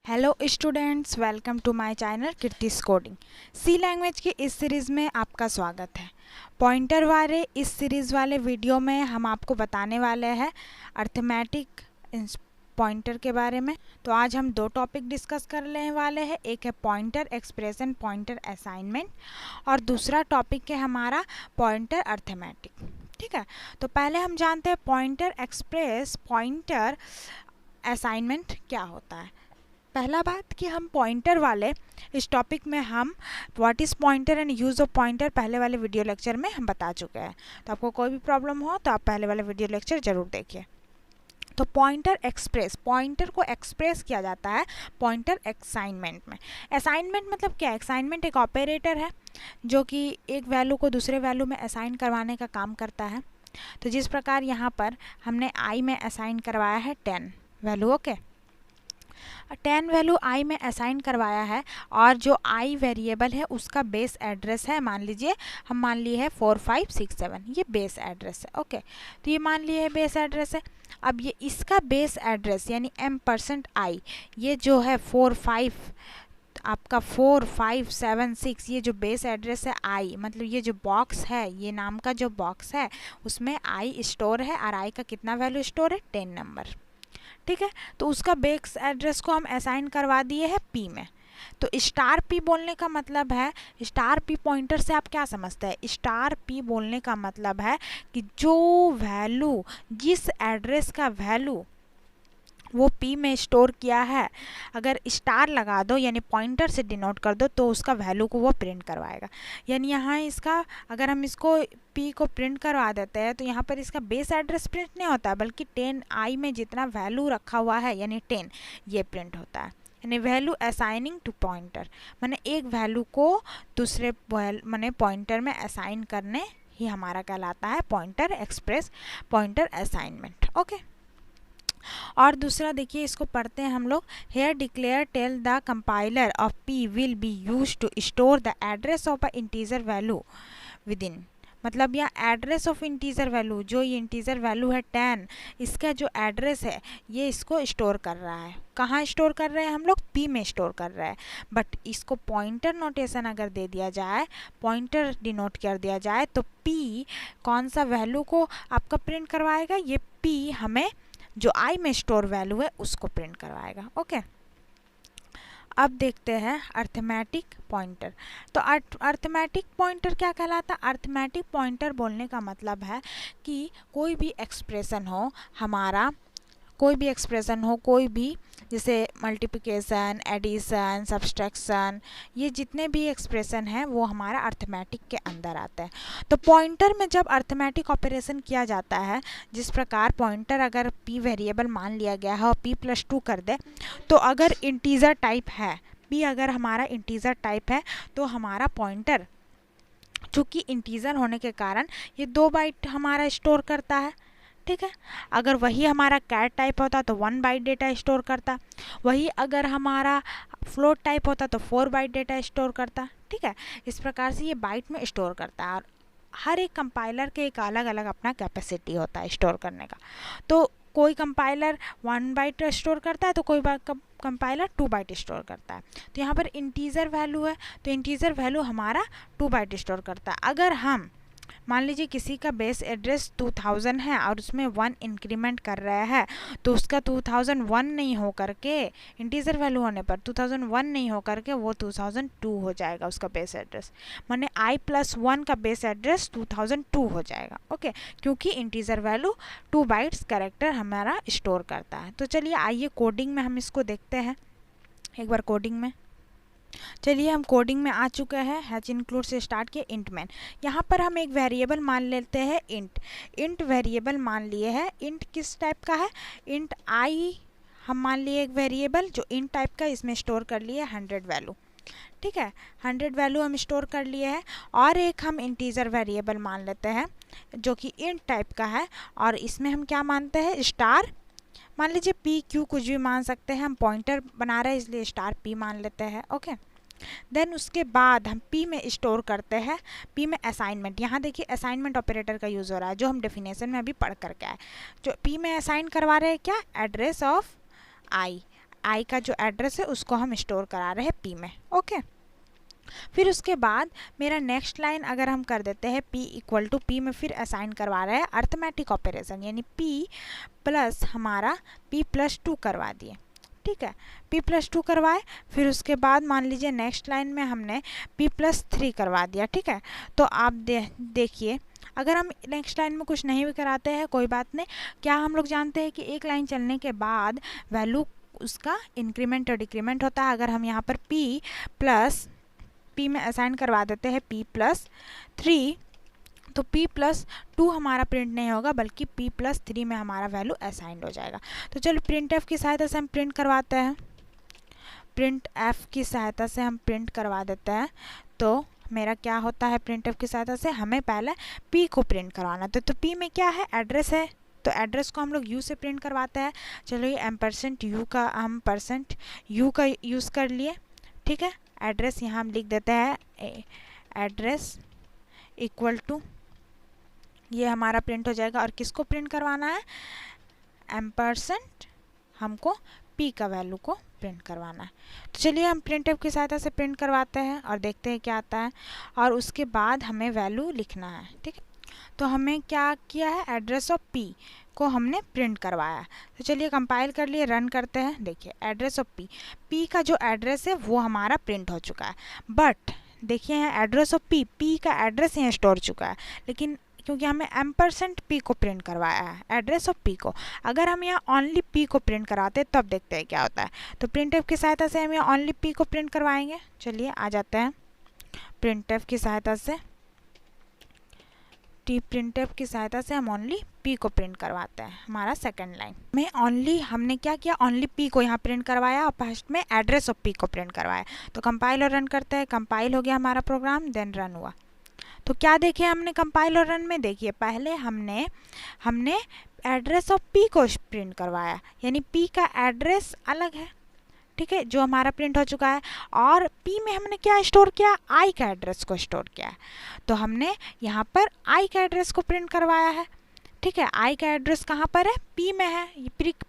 Hello students, welcome to my channel Kirti's coding. C language की इस series में आपका स्वागत है। पॉइंटर वाले इस सीरीज़ वाले वीडियो में हम आपको बताने वाले हैं अर्थमेटिक पॉइंटर के बारे में। तो आज हम दो टॉपिक डिस्कस करने वाले हैं। एक है पॉइंटर एक्सप्रेशन, पॉइंटर असाइनमेंट, और दूसरा टॉपिक है हमारा पॉइंटर अर्थमेटिक। ठीक है, तो पहले हम जानते हैं पॉइंटर एक्सप्रेस, पॉइंटर असाइनमेंट क्या होता है। पहला बात कि हम पॉइंटर वाले इस टॉपिक में हम what is pointer and use of pointer पहले वाले वीडियो लेक्चर में हम बता चुके हैं। तो आपको कोई भी प्रॉब्लम हो तो आप पहले वाले वीडियो लेक्चर ज़रूर देखिए। तो पॉइंटर एक्सप्रेस, पॉइंटर को एक्सप्रेस किया जाता है पॉइंटर असाइनमेंट में। असाइनमेंट मतलब क्या है? असाइनमेंट एक ऑपरेटर है जो कि एक वैल्यू को दूसरे वैल्यू में असाइन करवाने का काम करता है। तो जिस प्रकार यहाँ पर हमने आई में असाइन करवाया है 10 वैल्यू, ओके, 10 वैल्यू आई में असाइन करवाया है, और जो आई वेरिएबल है उसका बेस एड्रेस है, मान लीजिए हम मान लिए है 4567, ये बेस एड्रेस है। ओके, तो ये मान लिए है बेस एड्रेस है। अब ये इसका बेस एड्रेस यानी m%i, ये जो है 4576, ये जो बेस एड्रेस है आई, मतलब ये जो बॉक्स है, ये नाम का जो बॉक्स है उसमें आई स्टोर है, और आई का कितना वैल्यू स्टोर है? 10 नंबर। ठीक है, तो उसका बेस एड्रेस को हम असाइन करवा दिए है पी में। तो स्टार पी बोलने का मतलब है, स्टार पी पॉइंटर से आप क्या समझते हैं? स्टार पी बोलने का मतलब है कि जो वैल्यू, जिस एड्रेस का वैल्यू वो पी में स्टोर किया है, अगर स्टार लगा दो यानी पॉइंटर से डिनोट कर दो तो उसका वैल्यू को वो प्रिंट करवाएगा। यानी यहाँ इसका, अगर हम इसको पी को प्रिंट करवा देते हैं तो यहाँ पर इसका बेस एड्रेस प्रिंट नहीं होता, बल्कि 10 आई में जितना वैल्यू रखा हुआ है यानी 10, ये प्रिंट होता है। यानी वैल्यू असाइनिंग टू पॉइंटर, माने एक वैल्यू को दूसरे माने पॉइंटर में असाइन करने ही हमारा कहलाता है pointer express, pointer assignment. Okay, और दूसरा देखिए, इसको पढ़ते हैं हम लोग। Here declare tell the compiler of P will be use to store the address of a integer value with in, मतलब यहाँ एड्रेस ऑफ इंटीजर वैल्यू, जो ये इंटीजर वैल्यू है 10, इसका जो एड्रेस है ये इसको स्टोर कर रहा है। कहाँ स्टोर कर रहे हैं हम लोग? पी में स्टोर कर रहे हैं। बट इसको पॉइंटर नोटेशन अगर दे दिया जाए, पॉइंटर डिनोट कर दिया जाए, तो पी कौन सा वैल्यू को आपका प्रिंट करवाएगा? ये पी हमें जो आई में स्टोर वैल्यू है उसको प्रिंट करवाएगा। ओके, अब देखते हैं अर्थमेटिक पॉइंटर। तो अर्थमेटिक पॉइंटर क्या कहलाता है? अर्थमेटिक पॉइंटर बोलने का मतलब है कि कोई भी एक्सप्रेशन हो हमारा, कोई भी एक्सप्रेशन हो, कोई भी, जैसे मल्टीप्लिकेशन, एडिशन, सब्सट्रैक्शन, ये जितने भी एक्सप्रेशन हैं वो हमारा अर्थमेटिक के अंदर आता है। तो पॉइंटर में जब अर्थमेटिक ऑपरेशन किया जाता है, जिस प्रकार पॉइंटर अगर p वेरिएबल मान लिया गया है और p+2 कर दे, तो अगर इंटीजर टाइप है, p अगर हमारा इंटीजर टाइप है तो हमारा पॉइंटर चूँकि इंटीजर होने के कारण ये 2 बाइट हमारा स्टोर करता है। ठीक है, अगर वही हमारा कैट टाइप होता तो 1 बाइट डेटा स्टोर करता, वही अगर हमारा फ्लोट टाइप होता तो 4 बाइट डेटा स्टोर करता। ठीक है, इस प्रकार से ये बाइट में स्टोर करता है, और हर एक कंपाइलर के एक अलग अलग अपना कैपेसिटी होता है स्टोर करने का। तो कोई कंपाइलर 1 बाइट स्टोर करता है तो कोई कंपाइलर 2 बाइट स्टोर करता है। तो यहाँ पर इंटीजर वैल्यू है तो इंटीजर वैल्यू हमारा 2 बाइट स्टोर करता है। अगर हम मान लीजिए किसी का बेस एड्रेस 2000 है और उसमें 1 इंक्रीमेंट कर रहा है, तो उसका 2001 नहीं हो करके, इंटीजर वैल्यू होने पर 2001 नहीं हो करके वो 2002 हो जाएगा उसका बेस एड्रेस, माने i+1 का बेस एड्रेस 2002 हो जाएगा। ओके, क्योंकि इंटीजर वैल्यू 2 बाइट्स कैरेक्टर हमारा स्टोर करता है। तो चलिए आइए कोडिंग में हम इसको देखते हैं एक बार। कोडिंग में चलिए हम कोडिंग में आ चुके हैं। हैच इंक्लूड से स्टार्ट किए इंट मैन। यहाँ पर हम एक वेरिएबल मान लेते हैं इंट। इंट वेरिएबल मान लिए हैं। इंट किस टाइप का है? इंट आई हम मान लिए एक वेरिएबल जो इंट टाइप का, इसमें स्टोर कर लिए 100 वैल्यू। ठीक है, 100 वैल्यू हम स्टोर कर लिए हैं। और एक हम इंटीजर वेरिएबल मान लेते हैं जो कि इंट टाइप का है, और इसमें हम क्या मानते हैं? स्टार मान लीजिए, पी क्यू कुछ भी मान सकते हैं, हम पॉइंटर बना रहे हैं इसलिए स्टार पी मान लेते हैं। ओके, देन उसके बाद हम p में स्टोर करते हैं, p में असाइनमेंट। यहाँ देखिए असाइनमेंट ऑपरेटर का यूज़ हो रहा है जो हम डेफिनेशन में अभी पढ़ करके आए। जो p में असाइन करवा रहे हैं क्या? एड्रेस ऑफ i, आई का जो एड्रेस है उसको हम स्टोर करा रहे हैं पी में। ओके, फिर उसके बाद मेरा नेक्स्ट लाइन अगर हम कर देते हैं p इक्वल टू p में फिर असाइन करवा रहे हैं अर्थमेटिक ऑपरेशन, यानी p प्लस हमारा p प्लस 2 करवा दिए। ठीक है, p प्लस 2 करवाए, फिर उसके बाद मान लीजिए नेक्स्ट लाइन में हमने p प्लस 3 करवा दिया। ठीक है, तो आप देखिए अगर हम नेक्स्ट लाइन में कुछ नहीं भी कराते हैं कोई बात नहीं, क्या हम लोग जानते हैं कि एक लाइन चलने के बाद वैल्यू उसका इंक्रीमेंट और डिक्रीमेंट होता है। अगर हम यहाँ पर p में असाइन करवा देते हैं p प्लस 3, तो p प्लस 2 हमारा प्रिंट नहीं होगा बल्कि p प्लस 3 में हमारा वैल्यू असाइंड हो जाएगा। तो चलो प्रिंट एफ की सहायता से हम प्रिंट करवाते हैं, प्रिंट एफ की सहायता से हम प्रिंट करवा देते हैं। तो मेरा क्या होता है, प्रिंट एफ की सहायता से हमें पहले p को प्रिंट करवाना था। तो p में क्या है, एड्रेस है, तो एड्रेस को हम लोग u से प्रिंट करवाते हैं। चलो ये %u का हम %u का यूज़ कर लिए। ठीक है, एड्रेस यहाँ हम लिख देते हैं एड्रेस इक्वल टू, ये हमारा प्रिंट हो जाएगा। और किसको प्रिंट करवाना है, एम्परसेंट हमको p का वैल्यू को प्रिंट करवाना है। तो चलिए हम प्रिंट एफ की सहायता से प्रिंट करवाते हैं और देखते हैं क्या आता है, और उसके बाद हमें वैल्यू लिखना है। ठीक है, तो हमें क्या किया है, एड्रेस ऑफ p को हमने प्रिंट करवाया। तो चलिए कंपाइल कर लिए, रन करते हैं। देखिए एड्रेस ऑफ p का जो एड्रेस है वो हमारा प्रिंट हो चुका है। बट देखिए यहाँ एड्रेस ऑफ p का एड्रेस यहाँ स्टोर चुका है, लेकिन क्योंकि हमें %p को प्रिंट करवाया है एड्रेस ऑफ p को, अगर हम यहाँ ओनली p को प्रिंट कराते तब देखते हैं क्या होता है। तो प्रिंट एफ की सहायता से हम यहाँ ओनली p को प्रिंट करवाएंगे। चलिए आ जाते हैं प्रिंट एफ की सहायता से, प्रिंट एफ की सहायता से हम ओनली p को प्रिंट करवाते हैं। हमारा सेकंड लाइन में ओनली हमने क्या किया, ओनली p को यहाँ प्रिंट करवाया और फर्स्ट में एड्रेस ऑफ p को प्रिंट करवाया। तो कंपाइल और रन करते हैं, कंपाइल हो गया हमारा प्रोग्राम, देन रन हुआ। तो क्या देखे हमने कंपाइल और रन में, देखिए पहले हमने एड्रेस ऑफ p को प्रिंट करवाया, यानी p का एड्रेस अलग है। ठीक है, जो हमारा प्रिंट हो चुका है, और p में हमने क्या स्टोर किया, i का एड्रेस को स्टोर किया है। तो हमने यहाँ पर i का एड्रेस को प्रिंट करवाया है। ठीक है, i का एड्रेस कहाँ पर है, p में है।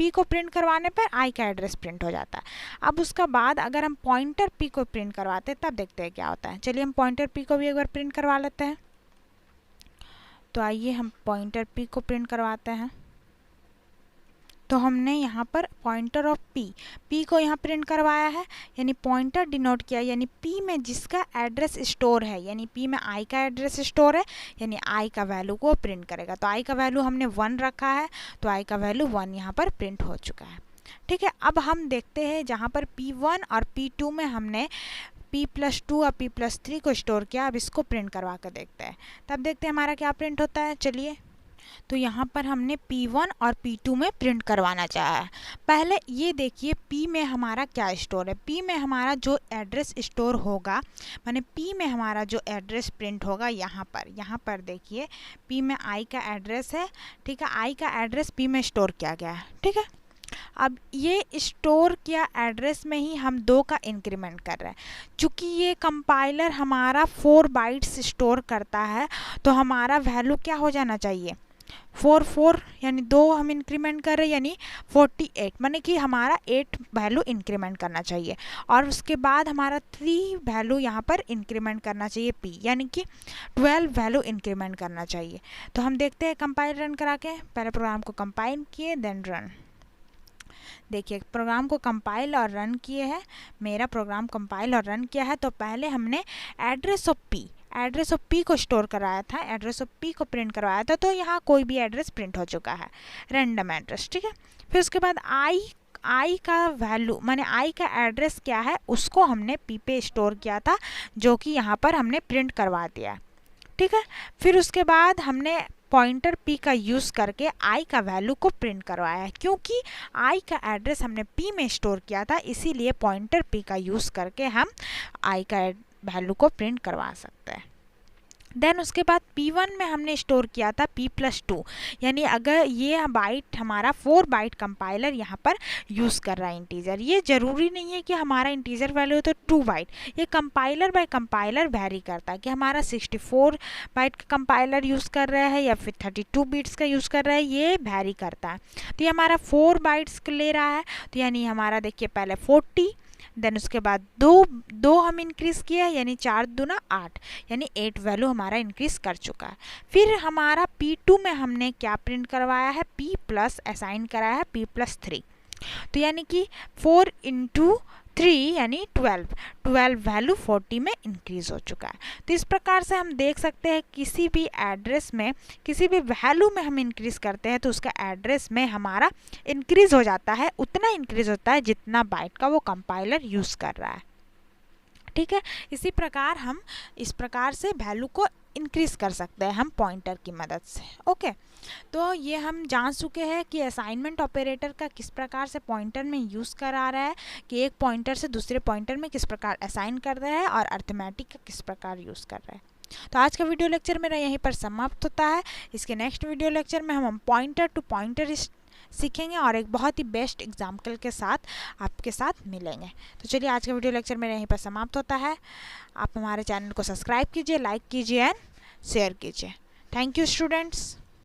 p को प्रिंट करवाने पर i का एड्रेस प्रिंट हो जाता है। अब उसका बाद अगर हम पॉइंटर p को प्रिंट करवाते हैं तब देखते हैं क्या होता है। चलिए हम पॉइंटर p को भी एक बार प्रिंट करवा लेते हैं। तो आइए हम पॉइंटर p को प्रिंट करवाते हैं। तो हमने यहाँ पर पॉइंटर ऑफ p को यहाँ प्रिंट करवाया है, यानी पॉइंटर डिनोट किया, यानी p में जिसका एड्रेस स्टोर है, यानी p में i का एड्रेस स्टोर है, यानी i का वैल्यू को प्रिंट करेगा। तो i का वैल्यू हमने 1 रखा है, तो i का वैल्यू 1 यहाँ पर प्रिंट हो चुका है। ठीक है, अब हम देखते हैं जहाँ पर p1 और p2 में हमने p प्लस 2 और p प्लस 3 को स्टोर किया। अब इसको प्रिंट करवा कर देखते हैं, तब देखते हैं हमारा क्या प्रिंट होता है। चलिए, तो यहाँ पर हमने p1 और p2 में प्रिंट करवाना चाहा है। पहले ये देखिए p में हमारा क्या स्टोर है, p में हमारा जो एड्रेस स्टोर होगा, माने p में हमारा जो एड्रेस प्रिंट होगा यहाँ पर देखिए p में i का एड्रेस है। ठीक है, i का एड्रेस p में स्टोर किया गया है। ठीक है, अब ये स्टोर किया एड्रेस में ही हम 2 का इंक्रीमेंट कर रहे हैं। चूँकि ये कंपाइलर हमारा 4 बाइट्स स्टोर करता है, तो हमारा वैल्यू क्या हो जाना चाहिए, 4 यानी 2 हम इंक्रीमेंट कर रहे हैं, यानी 48, माने कि हमारा 8 वैल्यू इंक्रीमेंट करना चाहिए। और उसके बाद हमारा 3 वैल्यू यहाँ पर इंक्रीमेंट करना चाहिए p, यानी कि 12 वैल्यू इंक्रीमेंट करना चाहिए। तो हम देखते हैं कंपाइल रन करा के, पहले प्रोग्राम को कंपाइल किए देन रन। देखिए प्रोग्राम को कंपाइल और रन किए हैं, मेरा प्रोग्राम कंपाइल और रन किया है। तो पहले हमने एड्रेस ऑफ p को स्टोर कराया था, एड्रेस ऑफ p को प्रिंट करवाया था, तो यहाँ कोई भी एड्रेस प्रिंट हो चुका है, रैंडम एड्रेस। ठीक है, फिर उसके बाद i का वैल्यू माने i का एड्रेस क्या है उसको हमने p पे स्टोर किया था, जो कि यहाँ पर हमने प्रिंट करवा दिया। ठीक है, फिर उसके बाद हमने पॉइंटर p का यूज़ करके i का वैल्यू को प्रिंट करवाया है। क्योंकि i का एड्रेस हमने p में स्टोर किया था, इसीलिए पॉइंटर p का यूज़ करके हम i का वैल्यू को प्रिंट करवा सकते हैं। देन उसके बाद P1 में हमने स्टोर किया था P+2, यानी अगर ये बाइट हमारा 4 बाइट कंपाइलर यहाँ पर यूज़ कर रहा है इंटीजर। ये ज़रूरी नहीं है कि हमारा इंटीजर वैल्यू तो 2 बाइट, ये कंपाइलर बाय कंपाइलर वैरी करता है कि हमारा 64 बाइट का कंपाइलर यूज़ कर रहा है या फिर 32 बिट्स का यूज़ कर रहा है, ये वैरी करता है। तो ये हमारा 4 बाइट्स ले रहा है, तो यानी हमारा देखिए पहले 40, देन उसके बाद दो हम इंक्रीज़ किया, यानी 4 दूना 8, यानी 8 वैल्यू हमारा इंक्रीज़ कर चुका है। फिर हमारा P2 में हमने क्या प्रिंट करवाया है, P+ असाइन कराया है P+3, तो यानी कि 4 × 3 यानी 12 वैल्यू 40 में इंक्रीज़ हो चुका है। तो इस प्रकार से हम देख सकते हैं किसी भी एड्रेस में किसी भी वैल्यू में हम इंक्रीज़ करते हैं तो उसका एड्रेस में हमारा इंक्रीज़ हो जाता है, उतना इंक्रीज़ होता है जितना बाइट का वो कंपाइलर यूज़ कर रहा है। ठीक है, इसी प्रकार हम इस प्रकार से वैल्यू को इंक्रीज़ कर सकते हैं हम पॉइंटर की मदद से। ओके, तो ये हम जान चुके हैं कि असाइनमेंट ऑपरेटर का किस प्रकार से पॉइंटर में यूज़ करा रहा है, कि एक पॉइंटर से दूसरे पॉइंटर में किस प्रकार असाइन कर रहा है, और अर्थमेटिक का किस प्रकार यूज़ कर रहा है। तो आज का वीडियो लेक्चर मेरा यहीं पर समाप्त होता है। इसके नेक्स्ट वीडियो लेक्चर में हम पॉइंटर टू पॉइंटर सीखेंगे और एक बहुत ही बेस्ट एग्जाम्पल के साथ आपके साथ मिलेंगे। तो चलिए आज का वीडियो लेक्चर मेरा यहीं पर समाप्त होता है। आप हमारे चैनल को सब्सक्राइब कीजिए, लाइक कीजिए एंड शेयर कीजिए। Thank you students.